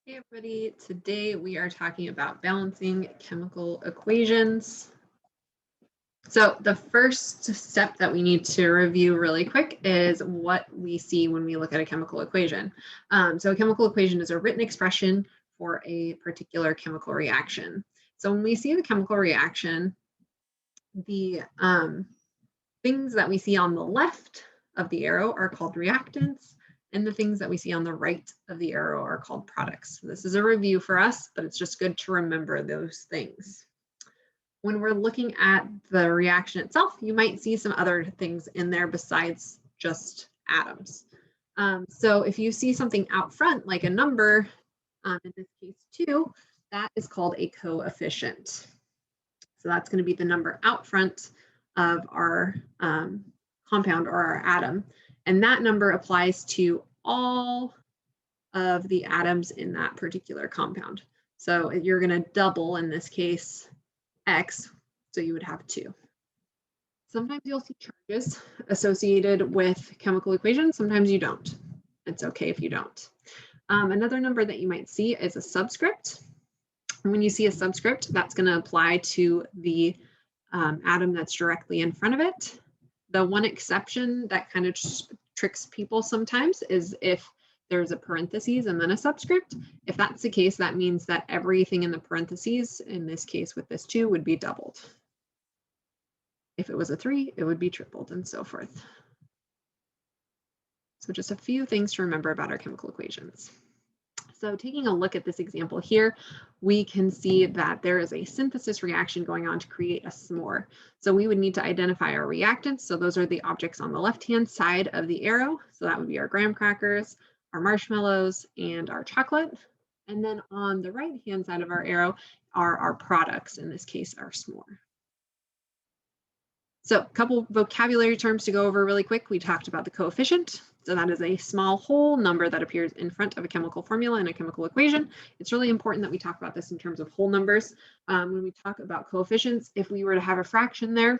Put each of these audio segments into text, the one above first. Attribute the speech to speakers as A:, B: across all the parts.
A: Hey everybody, today we are talking about balancing chemical equations. So the first step that we need to review really quick is what we see when we look at a chemical equation. So a chemical equation is a written expression for a particular chemical reaction. So when we see the chemical reaction, the things that we see on the left of the arrow are called reactants, and the things that we see on the right of the arrow are called products. This is a review for us, but it's just good to remember those things. When we're looking at the reaction itself, you might see some other things in there besides just atoms. So if you see something out front, like a number, in this case 2, that is called a coefficient. So that's going to be the number out front of our compound or our atom. And that number applies to all of the atoms in that particular compound. So you're going to double, in this case, X, so you would have 2. Sometimes you'll see charges associated with chemical equations. Sometimes you don't. It's okay if you don't. Another number that you might see is a subscript. When you see a subscript, that's going to apply to the atom that's directly in front of it. The one exception that kind of tricks people sometimes is if there's a parentheses and then a subscript. If that's the case, that means that everything in the parentheses, in this case with this 2, would be doubled. If it was a 3, it would be tripled, and so forth. So just a few things to remember about our chemical equations. So taking a look at this example here, we can see that there is a synthesis reaction going on to create a s'more. So we would need to identify our reactants. So those are the objects on the left-hand side of the arrow. So that would be our graham crackers, our marshmallows, and our chocolate. And then on the right-hand side of our arrow are our products, in this case, our s'more. So a couple vocabulary terms to go over really quick. We talked about the coefficient. So that is a small whole number that appears in front of a chemical formula in a chemical equation. It's really important that we talk about this in terms of whole numbers. When we talk about coefficients, if we were to have a fraction there,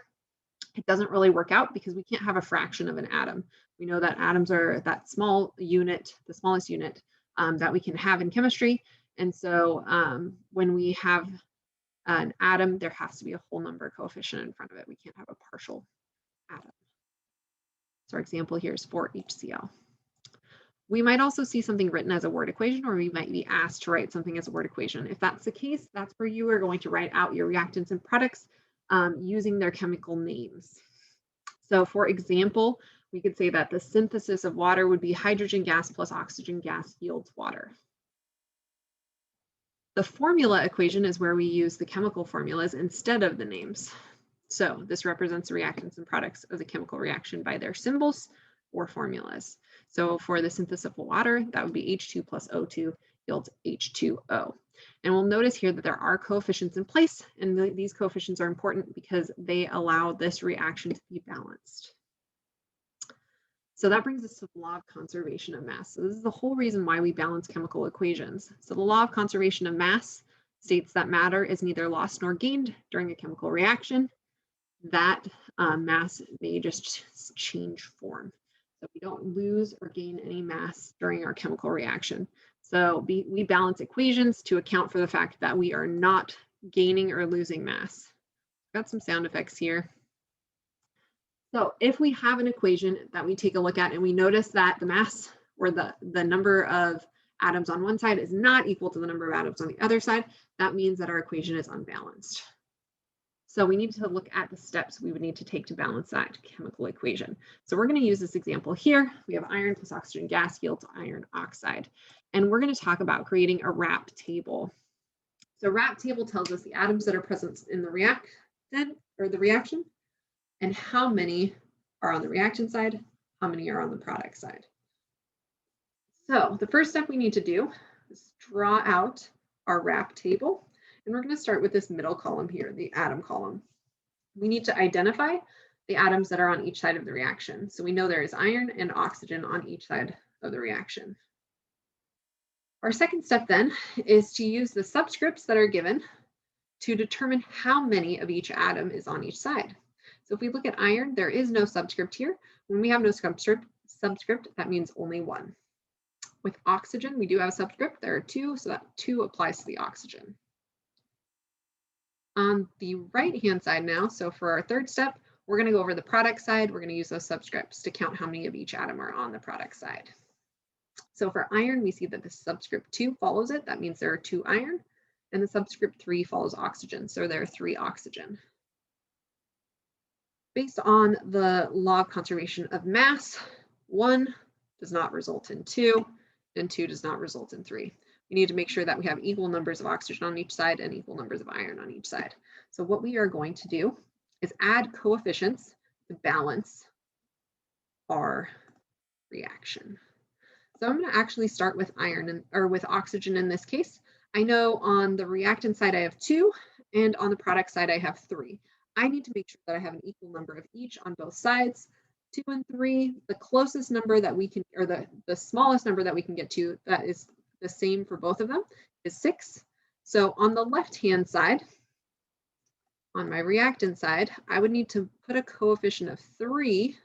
A: it doesn't really work out because we can't have a fraction of an atom. We know that atoms are that small unit, the smallest unit that we can have in chemistry. And so when we have an atom, there has to be a whole number coefficient in front of it. We can't have a partial atom. So our example here is 4HCl. We might also see something written as a word equation, or we might be asked to write something as a word equation. If that's the case, that's where you are going to write out your reactants and products using their chemical names. So for example, we could say that the synthesis of water would be hydrogen gas plus oxygen gas yields water. The formula equation is where we use the chemical formulas instead of the names. So this represents the reactants and products of the chemical reaction by their symbols or formulas. So for the synthesis of water, that would be H2 plus O2 yields H2O. And we'll notice here that there are coefficients in place, and these coefficients are important because they allow this reaction to be balanced. So that brings us to the law of conservation of mass. So this is the whole reason why we balance chemical equations. So the law of conservation of mass states that matter is neither lost nor gained during a chemical reaction. That mass may just change form. So we don't lose or gain any mass during our chemical reaction. So we balance equations to account for the fact that we are not gaining or losing mass. Got some sound effects here. So if we have an equation that we take a look at and we notice that the mass or the number of atoms on one side is not equal to the number of atoms on the other side, that means that our equation is unbalanced. So we need to look at the steps we would need to take to balance that chemical equation. So we're going to use this example here. We have iron plus oxygen gas yields iron oxide. And we're going to talk about creating a RAP table. So RAP table tells us the atoms that are present in the reactant or the reaction, and how many are on the reactant side, how many are on the product side. So the first step we need to do is draw out our RAP table. And we're going to start with this middle column here, the atom column. We need to identify the atoms that are on each side of the reaction. So we know there is iron and oxygen on each side of the reaction. Our second step then is to use the subscripts that are given to determine how many of each atom is on each side. So if we look at iron, there is no subscript here. When we have no subscript, that means only one. With oxygen, we do have a subscript. There are 2, so that 2 applies to the oxygen. On the right-hand side now, so for our third step, we're going to go over the product side. We're going to use those subscripts to count how many of each atom are on the product side. So for iron, we see that the subscript 2 follows it. That means there are 2 iron. And the subscript 3 follows oxygen. So there are 3 oxygen. Based on the law of conservation of mass, 1 does not result in 2, and 2 does not result in 3. We need to make sure that we have equal numbers of oxygen on each side and equal numbers of iron on each side. So what we are going to do is add coefficients to balance our reaction. So I'm going to actually start with iron or with oxygen in this case. I know on the reactant side I have 2, and on the product side I have 3. I need to make sure that I have an equal number of each on both sides. 2 and 3, the closest number that we can, or the smallest number that we can get to that is the same for both of them is 6. So on the left-hand side, on my reactant side, I would need to put a coefficient of 3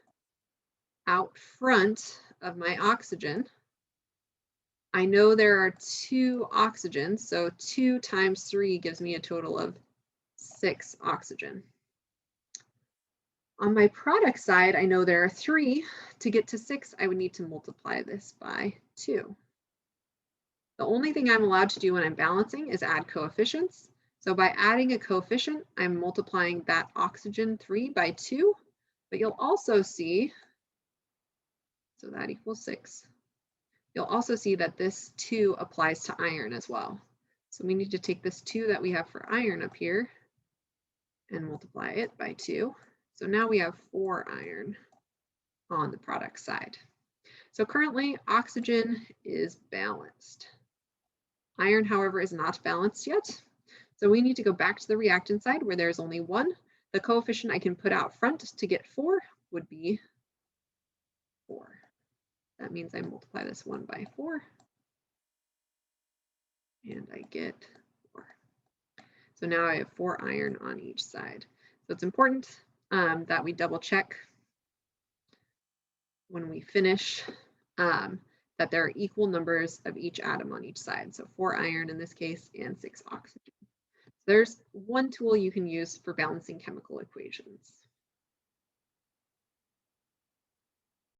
A: out front of my oxygen. I know there are 2 oxygens, so 2 times 3 gives me a total of 6 oxygen. On my product side, I know there are 3. To get to 6, I would need to multiply this by 2. The only thing I'm allowed to do when I'm balancing is add coefficients. So by adding a coefficient, I'm multiplying that oxygen 3 by 2, but you'll also see, so that equals 6. You'll also see that this 2 applies to iron as well. So we need to take this 2 that we have for iron up here and multiply it by 2. So now we have 4 iron on the product side. So currently oxygen is balanced. Iron, however, is not balanced yet. So we need to go back to the reactant side where there's only 1. The coefficient I can put out front to get 4 would be 4. That means I multiply this 1 by 4 and I get 4. So now I have 4 iron on each side. So it's important that we double check when we finish that there are equal numbers of each atom on each side. So 4 iron in this case and 6 oxygen. There's one tool you can use for balancing chemical equations.